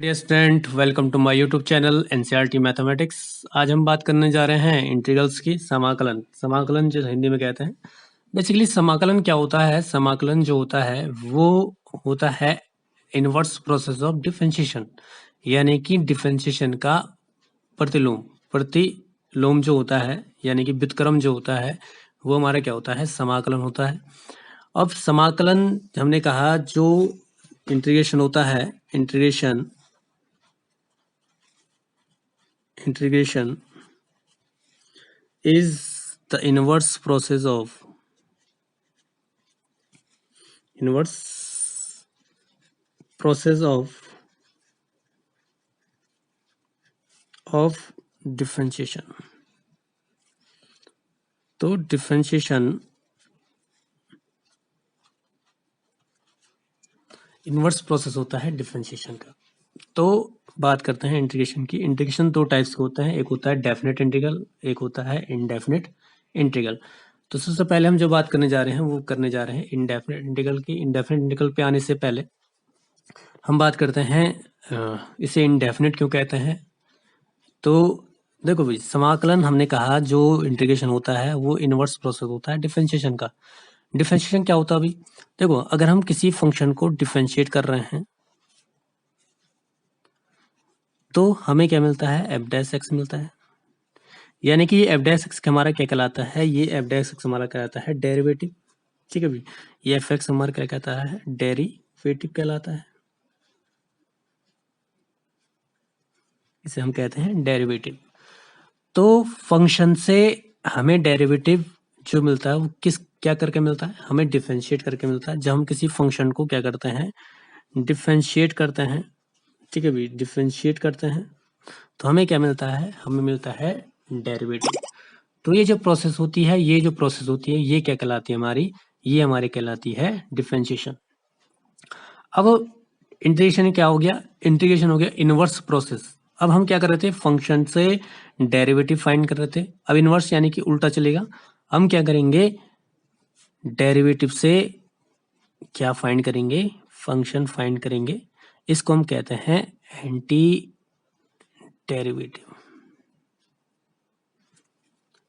Dear student, welcome to my YouTube channel NCERT mathematics. आज हम बात करने जा रहे हैं इंटीग्रल्स की। समाकलन जो हिंदी में कहते हैं। बेसिकली समाकलन क्या होता है? समाकलन जो होता है वो होता है इनवर्स प्रोसेस ऑफ डिफरेंशिएशन, यानी कि डिफरेंशिएशन का प्रतिलोम जो होता है, यानी कि व्युत्क्रम जो होता है वो हमारा क्या होता है? समाकलन होता है। अब समाकलन हमने कहा जो इंटीग्रेशन होता है, integration is the inverse process of differentiation। तो डिफरेंशिएशन इनवर्स प्रोसेस होता है डिफरेंशिएशन का। तो बात करते हैं इंटीग्रेशन की। इंटीग्रेशन दो टाइप्स के होते हैं, एक होता है डेफिनेट इंटीग्रल, एक होता है इनडेफिनेट इंटीग्रल। तो सबसे पहले हम जो बात करने जा रहे हैं वो करने जा रहे हैं इनडेफिनेट इंटीग्रल की। इनडेफिनेट इंटीग्रल पे आने से पहले हम बात करते हैं इसे इनडेफिनेट क्यों कहते हैं। तो देखो भाई, समाकलन हमने कहा जो इंटीग्रेशन होता है वो इनवर्स प्रोसेस होता है डिफरेंशिएशन का। डिफरेंशिएशन क्या होता है भाई? देखो, अगर हम किसी फंक्शन को डिफरेंशिएट कर रहे हैं तो हमें क्या मिलता है? एफ डैश एक्स मिलता है। यानी कि ये एफ डैश एक्स हमारा क्या कहलाता है? ये एफ डैश एक्स हमारा कहलाता है डेरिवेटिव। ठीक है भाई, ये एफ एक्स हमारा क्या कहता है? डेरिवेटिव कहलाता है। इसे हम कहते हैं डेरिवेटिव। तो फंक्शन से हमें डेरिवेटिव जो मिलता है वो क्या करके मिलता है? हमें डिफरेंशिएट करके मिलता है। जब हम किसी फंक्शन को क्या करते हैं? डिफरेंशिएट करते हैं। ठीक है भाई, डिफरेंशिएट करते हैं तो हमें क्या मिलता है? हमें मिलता है डेरिवेटिव। तो ये जो प्रोसेस होती है, ये क्या कहलाती है हमारी? ये हमारी कहलाती है डिफरेंशिएशन। अब इंटीग्रेशन क्या हो गया? इंटीग्रेशन हो गया इनवर्स प्रोसेस। अब हम क्या कर रहे थे? फंक्शन से डेरिवेटिव फाइंड कर रहे थे। अब इनवर्स यानी कि उल्टा चलेगा। हम क्या करेंगे? डेरिवेटिव से क्या फाइंड करेंगे? फंक्शन फाइंड करेंगे। इसको हम कहते हैं एंटी डेरिवेटिव,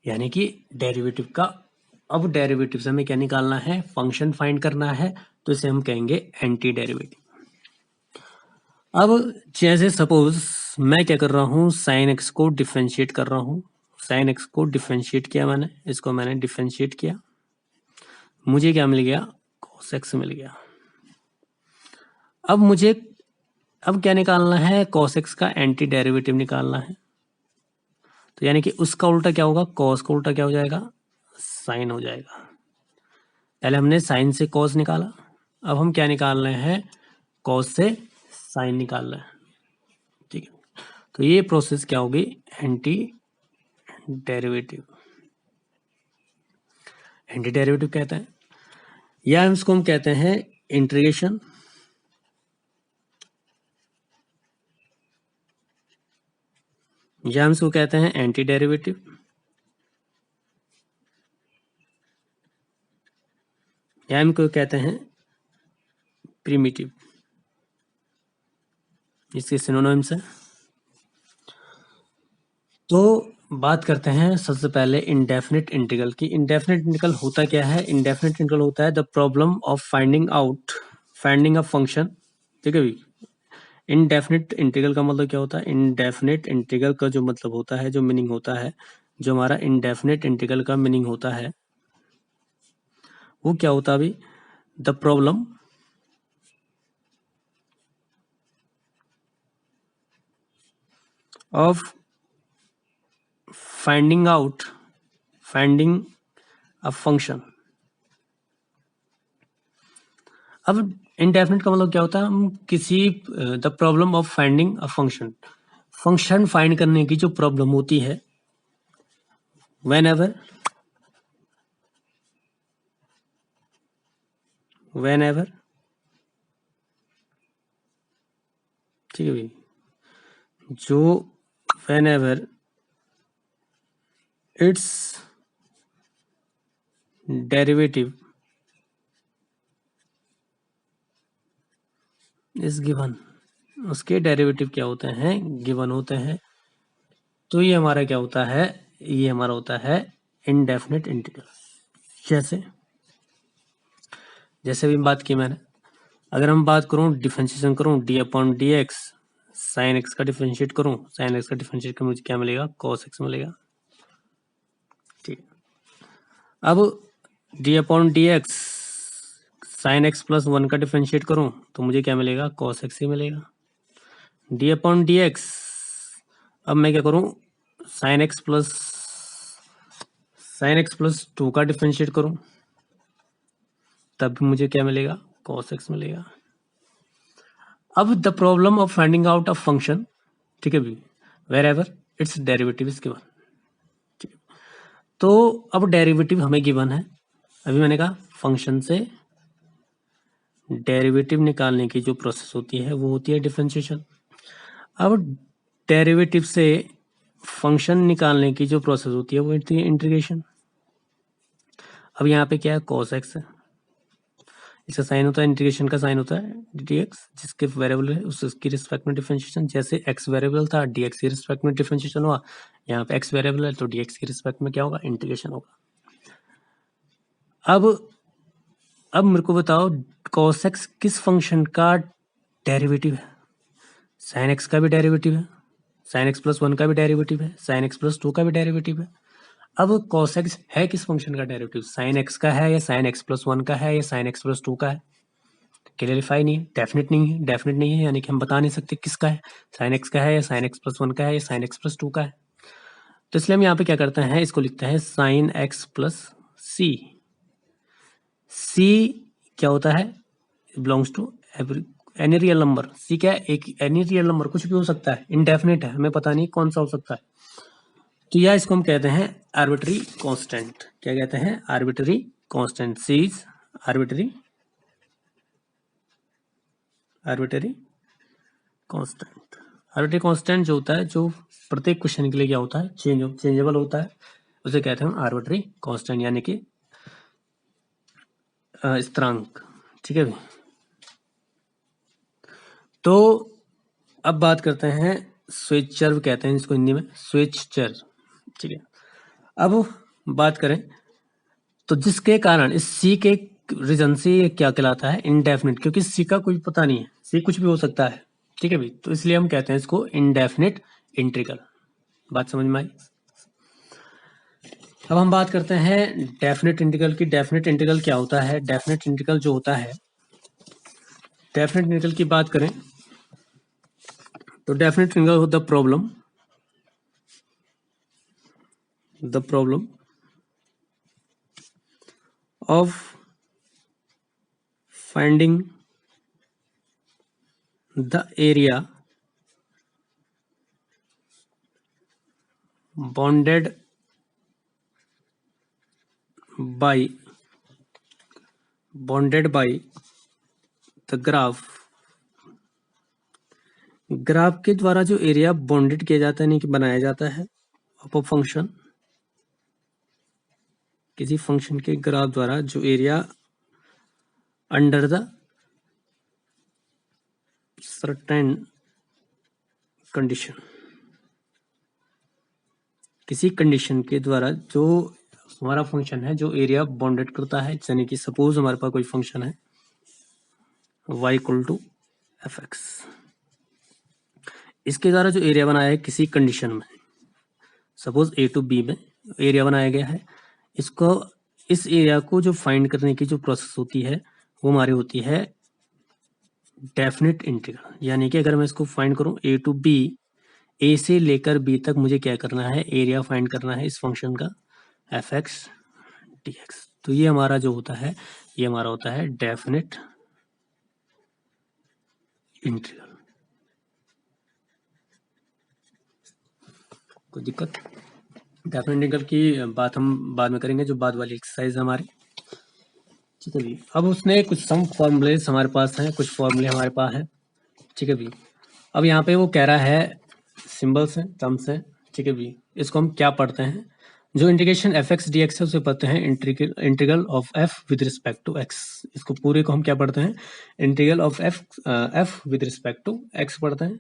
यानी कि डेरिवेटिव का। अब डेरिवेटिव से हमें क्या निकालना है? फंक्शन फाइंड करना है, तो इसे हम कहेंगे एंटी डेरिवेटिव। अब जैसे सपोज मैं क्या कर रहा हूँ? साइन एक्स को डिफरेंशिएट कर रहा हूँ। साइन एक्स को डिफरेंशिएट किया मैंने, इसको मैंने डिफरेंशिएट किया, मुझे क्या मिल गया? कॉस एक्स मिल गया। अब मुझे क्या निकालना है? कॉस एक्स का एंटी डेरिवेटिव निकालना है। तो यानी कि उसका उल्टा क्या होगा? कॉस का उल्टा क्या हो जाएगा? साइन हो जाएगा। पहले हमने साइन से कॉस निकाला, अब हम क्या निकाल रहे हैं? कॉस से साइन निकाल रहे हैं। ठीक है, तो ये प्रोसेस क्या होगी? Anti derivative. एंटी डेरिवेटिव कहते हैं, या इसको हम कहते हैं इंटीग्रेशन। या हम इसको कहते हैं एंटी डेरिवेटिव, या इनको कहते हैं प्रिमिटिव। इसके सिनोनिम्स है। तो बात करते हैं सबसे पहले इंडेफिनिट इंटीग्रल की। इंडेफिनिट इंटीग्रल होता क्या है? इंडेफिनिट इंटीग्रल होता है the problem of finding a function. ठीक है भाई, इनडेफिनिट इंटीग्रल का मतलब क्या होता है? इनडेफिनिट इंटीग्रल का जो मतलब होता है, जो मीनिंग होता है, जो हमारा इनडेफिनिट इंटीग्रल का मीनिंग होता है वो क्या होता है भाई? The problem of finding a function. अब इनडेफिनिट का मतलब क्या होता है? हम किसी the problem of finding a function find करने की जो प्रॉब्लम होती है, whenever ठीक है भाई, जो whenever its derivative is given। उसके डेरिवेटिव क्या होते हैं, गिवन होते हैं। तो ये हमारा क्या होता है, ये हमारा होता है इनडेफिनेट इंटीग्रल। जैसे भी बात की मैंने, अगर हम बात करूं डिफरेंशिएशन करूं D upon d x, sine x का डिफरेंशिएट करूं, साइन एक्स का डिफरेंशिएट कर मुझे क्या मिलेगा, कॉस एक्स मिलेगा। ठीक, अब D upon d x sine x plus 1 का डिफरेंशिएट करूं तो मुझे क्या मिलेगा, कॉस एक्स ही मिलेगा। डी अपॉन डी एक्स, अब मैं क्या करूं, साइन एक्स प्लस 2 का डिफरेंशिएट करूं तब भी मुझे क्या मिलेगा, कॉस एक्स मिलेगा। अब the problem of finding out of function, ठीक है भी, wherever it's derivative is given. तो अब डेरिवेटिव हमें गिवन है, अभी मैंने कहा फंक्शन से डेरिवेटिव निकालने की जो प्रोसेस होती है वो होती है डिफरेंशिएशन। अब डेरिवेटिव से फंक्शन निकालने की जो प्रोसेस होती है वो होती है इंटीग्रेशन। अब यहाँ पे क्या है, कॉस एक्स है, इसका साइन होता है, इंटीग्रेशन का साइन होता है डी एक्स, जिसके वेरिएबल है उसकी रिस्पेक्ट में डिफरेंशिएशन। जैसे एक्स वेरिएबल था, डी एक्स की रिस्पेक्ट में डिफरेंशिएशन हुआ, यहाँ पे एक्स वेरिएबल है तो डी एक्स की रिस्पेक्ट में क्या होगा, इंटीग्रेशन होगा। अब मेरे को बताओ cos x किस फंक्शन का डेरिवेटिव है, sin x का भी डेरिवेटिव है, sin x प्लस 1 का भी डेरिवेटिव है, sin x प्लस 2 का भी डेरिवेटिव है। अब cos x है किस फंक्शन का डेरिवेटिव, sin x का है या sin x प्लस 1 का है या sin x प्लस 2 का है, क्लियरिफाई नहीं है, डेफिनेट नहीं है, यानी कि हम बता नहीं सकते किसका है, sin x का है या sin x प्लस 1 का है या sin x प्लस 2 का है। तो इसलिए हम यहाँ पे क्या करते हैं, इसको लिखते हैं sin x plus c। c क्या होता है, belongs to any real number. C क्या है, एक एनी रियल नंबर, कुछ भी हो सकता है, इनडेफिनेट है, हमें पता नहीं कौन सा हो सकता है। तो या इसको हम कहते हैं आर्बिट्री कांस्टेंट। क्या कहते हैं, arbitrary constant. C is arbitrary constant. Arbitrary constant जो होता है, जो प्रत्येक क्वेश्चन के लिए क्या होता है, चेंजेबल होता है, उसे कहते हैं आर्बिट्री कांस्टेंट, यानी कि स्थिरांक। ठीक है भाई। तो अब बात करते हैं स्वेच्चर कहते हैं इसको हिंदी में, स्वेच्चर। ठीक है, अब बात करें तो जिसके कारण इस सी के रीजन से ये क्या कहलाता है, इनडेफिनिट, क्योंकि सी का कोई पता नहीं है, सी कुछ भी हो सकता है। ठीक है भाई, तो इसलिए हम कहते हैं इसको इनडेफिनिट इंटीग्रल। बात समझ में आई। अब हम बात करते हैं डेफिनेट इंटीग्रल की। डेफिनेट इंटीग्रल क्या होता है, डेफिनेट इंटीग्रल जो होता है, डेफिनेट इंटीग्रल की बात करें तो डेफिनेट इंटीग्रल हो the problem of finding the area bounded by the graph के द्वारा जो एरिया बाउंडेड किया जाता है, नहीं कि बनाया जाता है ऑफ अ फंक्शन, किसी फंक्शन के ग्राफ द्वारा जो area under the certain condition, किसी कंडीशन के द्वारा जो हमारा फंक्शन है जो एरिया बाउंडेड करता है, यानी कि सपोज हमारे पास कोई फंक्शन है y equal to f x, इसके द्वारा जो एरिया बनाया है किसी कंडीशन में, सपोज a टू b में एरिया बनाया गया है, इसको इस एरिया को जो फाइंड करने की जो प्रोसेस होती है वो हमारी होती है डेफिनेट इंटीग्रल। यानी कि अगर मैं इसको फाइंड करूं a टू b, a से लेकर b तक मुझे क्या करना है, एरिया फाइंड करना है इस फंक्शन का एफ एक्स डी एक्स। तो ये हमारा जो होता है, ये हमारा होता है डेफिनेट इंटीग्रल। कोई दिक्कत, डेफिनेट इंटीग्रल की बात हम बाद में करेंगे, जो बाद वाली एक्सरसाइज हमारी। ठीक है जी, अब उसने कुछ सम फॉर्मूले हमारे पास हैं, कुछ फॉर्मूले हमारे पास हैं। ठीक है भी, अब यहाँ पे वो कह रहा है सिंबल्स हैं, टर्म्स हैं। ठीक है भी, इसको हम क्या पढ़ते हैं, जो integration f x d x है उसे पढ़ते हैं integral of f with respect to x. इसको पूरे को हम क्या पढ़ते हैं, integral of f with respect to x पढ़ते हैं।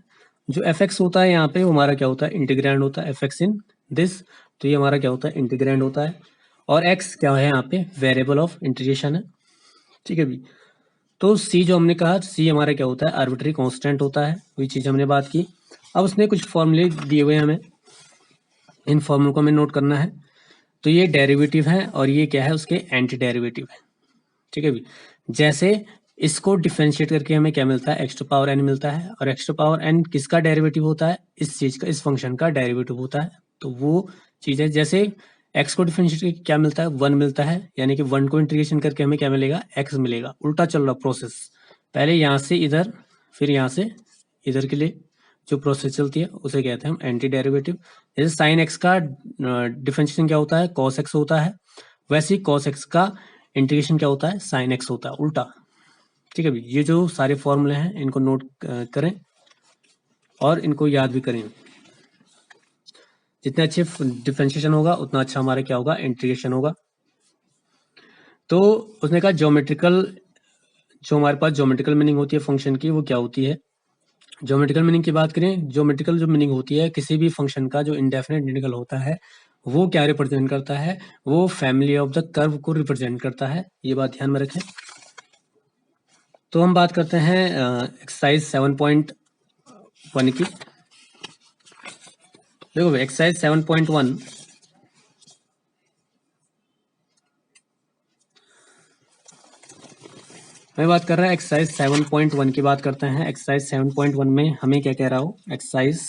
जो एफ एक्स होता है यहाँ पे वो हमारा क्या होता है, इंटीग्रैंड होता है, एफ एक्स इन दिस, तो ये हमारा क्या होता है, इंटीग्रैंड होता है। और एक्स क्या है यहाँ पे, वेरिएबल ऑफ इंटीग्रेशन है, ठीक है भी। तो सी जो हमने कहा, सी हमारा क्या होता है, आर्बिट्री कांस्टेंट होता है, वही चीज हमने बात की। अब उसने कुछ फॉर्मूले दिए हुए हैं हमें, इन फॉर्मूलों को हमें नोट करना है। तो ये डेरिवेटिव है और ये क्या है, उसके एंटी डेरिवेटिव है, ठीक है भी। जैसे इसको डिफरेंशिएट करके हमें क्या मिलता है, एक्स टू पावर एन मिलता है, और एक्स टू पावर एन किसका डेरिवेटिव होता है, इस चीज का, इस फंक्शन का डेरिवेटिव होता है। तो वो चीज है, जैसे एक्स को डिफरेंशिएट करके क्या मिलता है, वन मिलता है, यानी कि वन को इंटीग्रेशन करके हमें क्या मिलेगा, एक्स मिलेगा। उल्टा चल रहा प्रोसेस, पहले यहाँ से इधर, फिर यहाँ से इधर के लिए जो प्रोसेस चलती है उसे कहते हैं हम एंटी डेरिवेटिव। जैसे साइन एक्स का डिफरेंशिएशन क्या होता है, कॉस एक्स होता है, वैसे ही कॉस एक्स का इंटीग्रेशन क्या होता है, साइन एक्स होता है, उल्टा, ठीक है भी। ये जो सारे फॉर्मूले हैं इनको नोट करें और इनको याद भी करें। जितने अच्छे डिफरेंशिएशन होगा उतना अच्छा हमारा क्या होगा, इंटीग्रेशन होगा। तो उसने कहा ज्योमेट्रिकल, जो हमारे पास ज्योमेट्रिकल मीनिंग होती है फंक्शन की, वो क्या होती है। ज्योमेट्रिकल मीनिंग की बात करें, ज्योमेट्रिकल जो मीनिंग होती है किसी भी फंक्शन का, जो इंडेफिनेट इंटीग्रल होता है वो क्या रिप्रेजेंट करता है, वो फैमिली ऑफ द कर्व को रिप्रेजेंट करता है, ये बात ध्यान में रखें। तो हम बात करते हैं एक्सरसाइज 7.1 की। देखो एक्सरसाइज 7.1 मैं बात कर रहा है, एक्सरसाइज 7.1 की बात करते हैं। एक्सरसाइज 7.1 में हमें क्या कह रहा हो, एक्सरसाइज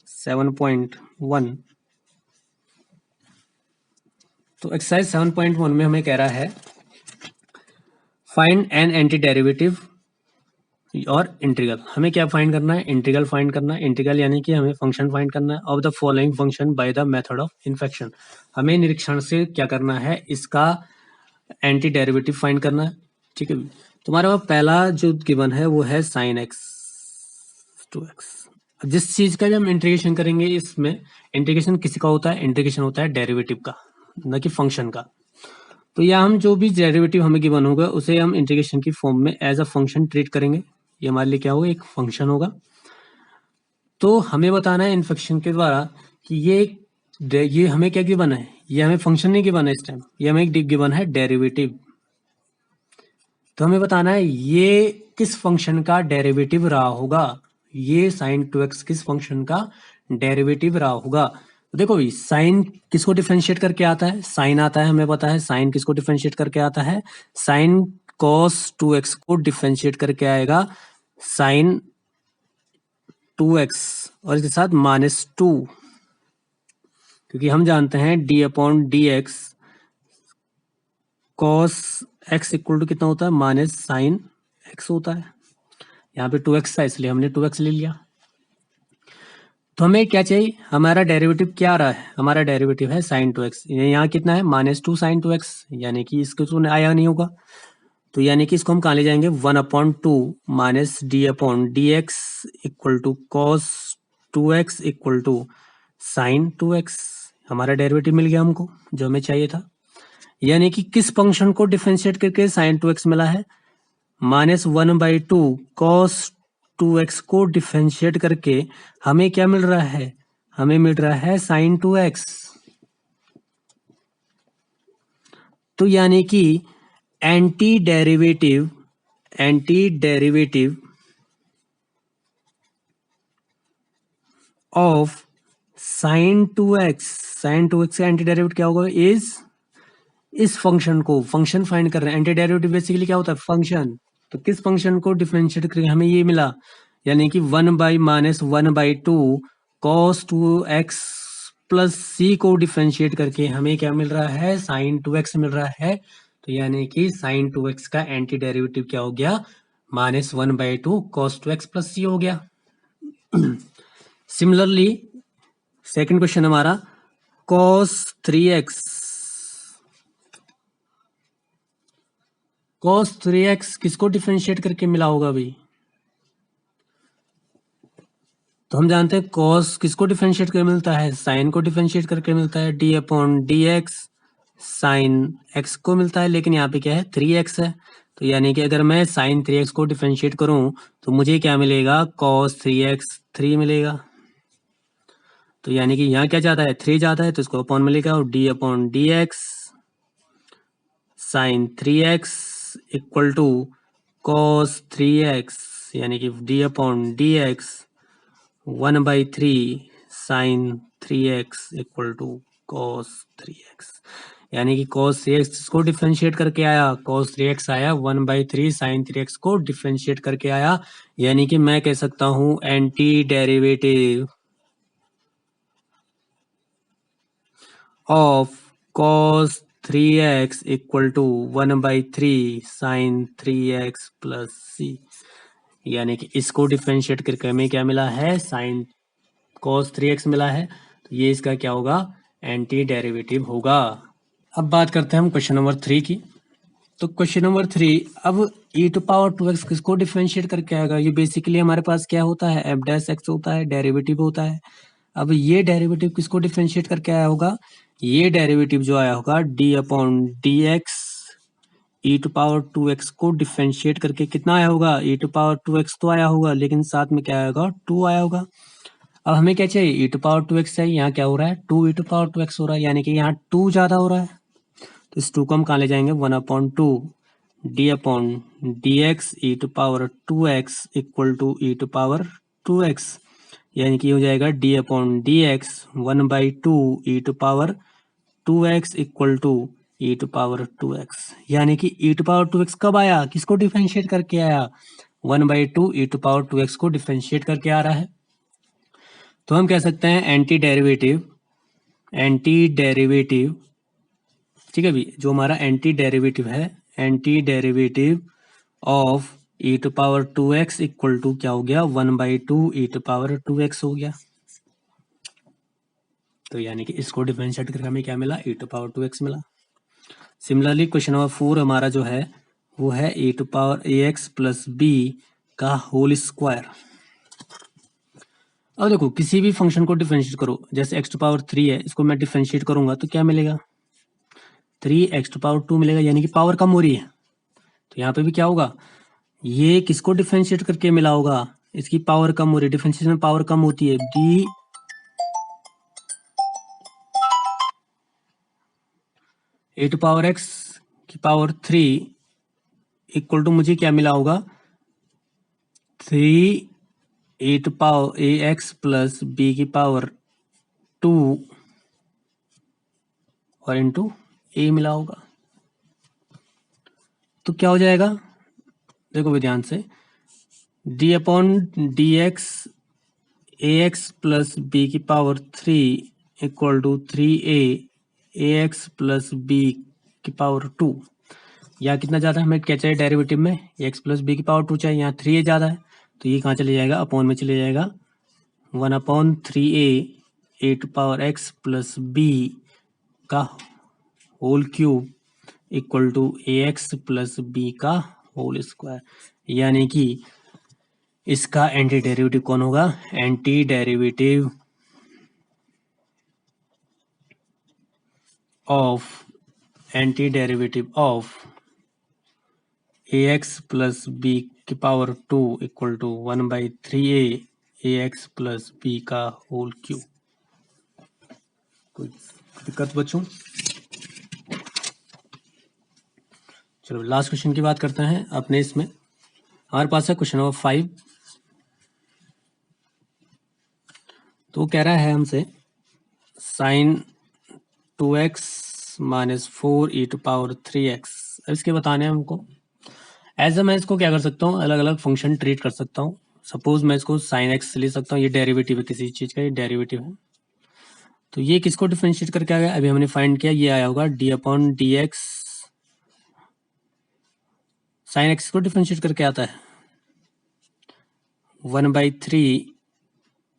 7.1, तो एक्सरसाइज 7.1 में हमें कह रहा है फाइंड एन एंटी डेरिवेटिव और इंटीग्रल। हमें क्या फाइंड करना है, इंटीग्रल फाइंड करना है। इंटीग्रल यानी कि हमें फंक्शन फाइंड करना है of the following function by the method of infection. हमें निरीक्षण से क्या करना है, इसका एंटी डेरिवेटिव फाइंड करना है, ठीक है। तुम्हारा पहला जो गिवन है वो है साइन एक्स टू एक्स। जिस चीज का भी हम इंटीग्रेशन करेंगे, इसमें इंटीग्रेशन किसी का होता है, इंटीग्रेशन होता है डेरिवेटिव का, न कि फंक्शन का। तो या हम जो भी डेरिवेटिव हमें गिवन होगा उसे हम इंटीग्रेशन की फॉर्म में एज अ फंक्शन ट्रीट करेंगे, ये हमारे लिए क्या होगा, एक फंक्शन होगा। तो हमें बताना है इन्फेक्शन के द्वारा कि ये हमें क्या गिवन है, ये हमें फंक्शन नहीं गिवन है इस टाइम, ये हमें गिवन है डेरिवेटिव। तो हमें बताना है ये किस फंक्शन का डेरिवेटिव रहा होगा, ये साइन 2x किस फंक्शन का डेरिवेटिव रहा होगा। तो देखो भाई, साइन किसको डिफरेंशिएट करके आता है, साइन आता है, हमें पता है साइन किसको डिफरेंशिएट करके आता है, साइन cos 2x को डिफरेंशिएट करके आएगा साइन 2x और इसके साथ -2, क्योंकि हम जानते हैं d/dx cos x equal to कितना होता है, माइनस साइन x होता है। यहाँ पे 2x था इसलिए हमने 2x ले लिया। तो हमें क्या चाहिए, हमारा डेरिवेटिव क्या आ रहा है, हमारा डेरिवेटिव है साइन 2x। यहाँ कितना है, -2 साइन 2x, यानी कि इसको तो आया नहीं होगा, तो यानी कि इसको हम कहाँ ले जाएंगे, 1/2 minus d/dx equal to cos 2x equal to sine 2x। हमारा डेरिवेटिव मिल गया हमको जो हमें चाहिए था। यानी कि किस फंक्शन को डिफरेंशिएट करके साइन 2x मिला है, -1/2 cos 2x को डिफरेंशिएट करके हमें क्या मिल रहा है, हमें मिल रहा है साइन 2x। तो यानी कि anti derivative of sine 2x, sine 2x का एंटी डेरिवेटिव क्या होगा, इस फंक्शन को, फंक्शन फाइंड कर रहे हैं, एंटी डेरिवेटिव बेसिकली क्या होता है, फंक्शन। तो किस फंक्शन को डिफरेंशिएट करके हमें ये मिला, यानी कि 1/-1/2 cos 2x प्लस c को डिफरेंशिएट करके हमें क्या मिल रहा है, साइन 2x मिल रहा है। तो यानी कि साइन 2x का एंटी डेरिवेटिव क्या हो गया, -1/2 cos 2x प्लस c हो गया। सिमिलरली सेकंड क्वेश्चन हमारा cos 3x, cos 3x किसको डिफरेंशिएट करके मिला होगा भाई, तो हम जानते हैं कॉस किसको डिफरेंशिएट करके मिलता है, साइन को डिफरेंशिएट करके मिलता है, D upon d x sine x को मिलता है, लेकिन यहाँ पे क्या है 3x है, तो यानी कि अगर मैं साइन 3x को डिफरेंशिएट करूं तो मुझे क्या मिलेगा, कॉस 3x 3 मिलेगा। तो यानी कि यहाँ क्या जाता है 3 जाता है तो इसको अपॉन मिलेगा, और d upon d x sine 3x equal to cos 3x, यानी कि d upon d x 1/3 sine 3x equal to cos 3x, यानी कि cos 3x को डिफरेंशिएट करके आया, cos 3x आया 1/3 साइन 3x को डिफरेंशिएट करके आया, यानी कि मैं कह सकता हूं anti derivative of cos 3x equal to 1/3 sine 3x plus c, यानी कि इसको डिफरेंशिएट करके हमें क्या मिला है, साइन cos 3x मिला है, तो ये इसका क्या होगा, एंटी डेरिवेटिव होगा। अब बात करते हैं हम क्वेश्चन नंबर 3 की। तो क्वेश्चन नंबर 3, अब e टू पावर 2x किसको डिफरेंशिएट करके आएगा, ये बेसिकली हमारे पास क्या होता है, f डैश x होता है, डेरिवेटिव होता है। अब ये डेरिवेटिव किसको डिफरेंशिएट करके आया होगा, ये डेरिवेटिव जो आया होगा d upon d x e to power 2x को डिफरेंशिएट करके कितना आया होगा, e टू पावर 2x तो आया होगा, लेकिन साथ में क्या आएगा 2 आया होगा। अब हमें क्या चाहिए, e टू पावर 2x चाहिए, यहाँ क्या हो रहा है 2 e टू पावर 2x हो रहा है, यानी कि यहाँ 2 ज्यादा हो रहा है, तो इस 2 को हम कहाँ ले जाएंगे, 1/2 d upon d x e to power 2x equal to e to power 2x, यानी कि हो जाएगा d upon d x 1/2 e to power 2x equal to e to power 2x, यानी कि ई टू पावर 2x कब आया, किसको differentiate करके आया, 1/2 ई टू पावर 2x को डिफरेंशिएट करके आ रहा है। तो हम कह सकते हैं एंटी डेरिवेटिव, ठीक है भी, जो हमारा एंटी डेरिवेटिव है, anti derivative of e to power 2x equal to क्या हो गया, 1/2 ई टू पावर 2x हो गया। तो यानी कि इसको डिफरेंशिएट करके हमें क्या मिला, ई टू पावर 2x मिला। सिमिलरली क्वेश्चन नंबर 4 हमारा जो है वो है E to power ax plus B का होल स्क्वायर। अब देखो किसी भी फंक्शन को डिफरेंशिएट करो, जैसे x टू पावर 3 है, इसको मैं डिफरेंशिएट करूंगा तो क्या मिलेगा, 3x टू पावर 2 मिलेगा, यानी कि पावर कम हो रही है। तो यहाँ पे भी क्या होगा, ये किसको डिफरेंशिएट करके मिला होगा, इसकी पावर कम हो रही है, डिफरेंशिएशन में पावर कम होती है, D A to power X की पावर 3 इक्वल टू मुझे क्या मिला होगा, 3 A to power A x plus B की पावर 2 और इंटू ए मिला होगा। तो क्या हो जाएगा, देखो भी ध्यान से, d upon d x a x plus B की power 3 equal to 3a a x plus B की पावर 2, या कितना ज़्यादा है, हमें क्या चाहिए डेरिवेटिव में, एक्स प्लस बी की पावर 2 चाहिए, यहाँ 3a ज़्यादा है, तो ये कहाँ चले जाएगा, अपॉन में चले जाएगा, 1/3a A to power X plus B का whole cube equal to A x plus B का होल स्क्वायर, यानी कि इसका एंटी डेरिवेटिव कौन होगा, anti derivative of ax plus B की power 2 equal to 1/3a ax plus B का whole cube. कोई दिक्कत बच्चों, चलो लास्ट क्वेश्चन की बात करते हैं अपने इसमें। हमारे पास है क्वेश्चन नंबर 5, तो कह रहा है हमसे sine 2x minus 4 e to power 3x, अब इसके बताने हैं हमको। ऐसे मैं इसको क्या कर सकता हूँ, अलग अलग फंक्शन ट्रीट कर सकता हूँ। सपोज मैं इसको साइन एक्स ले सकता हूँ, ये डेरिवेटिव है किसी चीज का, ये डेरिवेटिव है, तो ये किसको डिफरेंशिएट करके आ गया, अभी हमने फाइंड किया, ये आया होगा D upon d x, sine x को डिफरेंशिएट करके आता है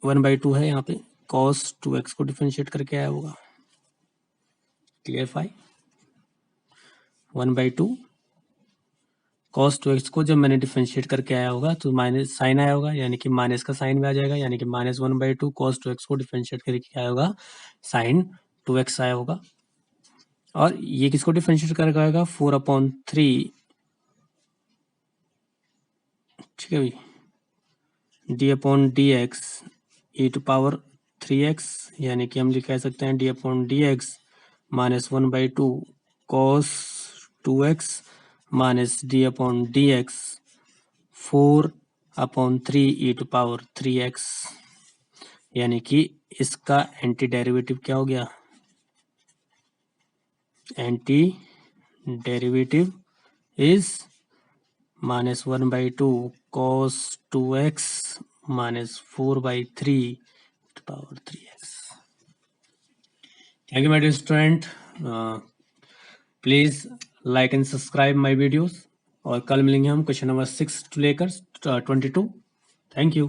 1/2 है यहाँ पे, cos 2x को डिफरेंशिएट करके आया होगा, क्लियरफाई 1/2 cos 2x को जब मैंने डिफरेंशिएट करके आया होगा तो माइनस साइन आया होगा, यानी कि माइनस का साइन भी आ जाएगा, यानी कि -1/2 cos 2x को डिफरेंशिएट करके आया होगा, साइन 2x आया होगा। और ये किसको डिफरेंशिएट करके आएगा, 4/3, ठीक है भाई, d/dx e⁻3x, यानी कि हम कह सकते हैं d/dx -1/2 cos 2x minus d/dx 4/3 e⁻3x, यानी कि इसका एंटी डेरिवेटिव क्या हो गया, anti derivative is -1/2 cos 2x minus 4/3 e⁻3x. Thank you, my dear student. Please like and subscribe my videos, और कल मिलेंगे हम क्वेश्चन नंबर 6 to लेकर 22. Thank you.